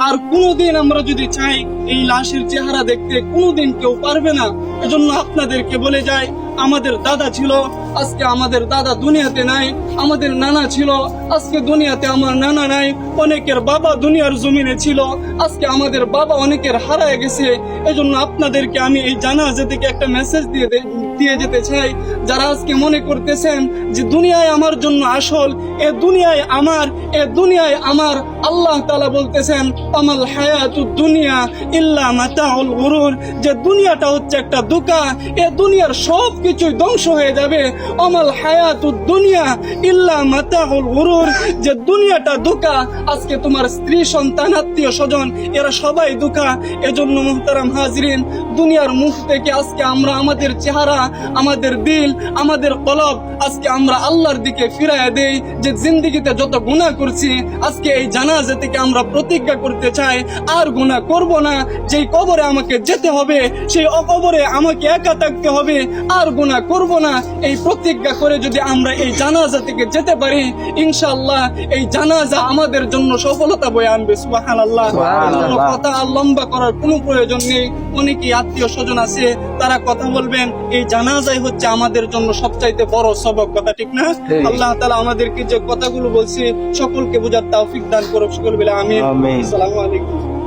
আর কোনোদিন আমরা যদি চাই এই লাশের চেহারা দেখতে, কোনোদিন কেউ পারবে না। এজন্য আপনাদেরকে বলে যাই, আমাদের দাদা ছিল, আজকে আমাদের দাদা দুনিয়াতে নাই। আমাদের নানা ছিল, আজকে দুনিয়াতে আমার নানা নাই। অনেকের বাবা দুনিয়ার জমিনে ছিল, আজকে আমাদের বাবা অনেকের হারায় গেছে। এজন্য আপনাদেরকে আমি এই জানাজা থেকে একটা মেসেজ দিয়ে যেতে চাই। যারা আজকে মনে করতেছেন যে দুনিয়ায় আমার জন্য আসল, এ দুনিয়ায় আমার, আল্লাহ তাআলা বলতেছেন আমাল হায়াতুদ দুনিয়া ইল্লা মাতাউল গুরুর, যে দুনিয়াটা হচ্ছে একটা ধোঁকা, এ দুনিয়ার সব কিছুই ধ্বংস হয়ে যাবে। আমাল হায়াতুদ দুনিয়া ইল্লা মাতাউল গুরুর, যে দুনিয়াটা ধোঁকা। আজকে তোমার স্ত্রী, সন্তান, আত্মীয় স্বজন এরা সবাই ধোঁকা। এজন্য মুহতারাম হাজরিন, দুনিয়ার মুখ থেকে আজকে আমরা আমাদের চেহারা, আমাদের দিল, আমাদের কলব আজকে আমরা আল্লাহর দিকে ফিরাইয়া দেই। যে জিন্দেগিতে যত গুনাহ করছি, আজকে এই জানাজা থেকে আমরা প্রতিজ্ঞা করতে চাই আর গুনাহ করব না। যেই কবরে আমাকে যেতে হবে, সেই কবরে আমাকে একা থাকতে হবে, আর গুনাহ করব না। এই প্রতিজ্ঞা করে যদি আমরা এই জানাজা থেকে যেতে পারি, ইনশাআল্লাহ এই জানাজা আমাদের জন্য সফলতা বয়ে আনবে। সুবহানাল্লাহ। কথা আর লম্বা করার কোনো প্রয়োজন নেই। অনেকেই আত্মীয় স্বজন আছে, তারা কথা বলবেন। এই জানাজাই হচ্ছে আমাদের জন্য সবচাইতে বড় সবক, কথা ঠিক না? আল্লাহ তাআলা আমাদেরকে যে কথাগুলো বলছি সকলকে বুঝার তৌফিক দান করুক। সকল বলে আমিন। আসসালামু আলাইকুম।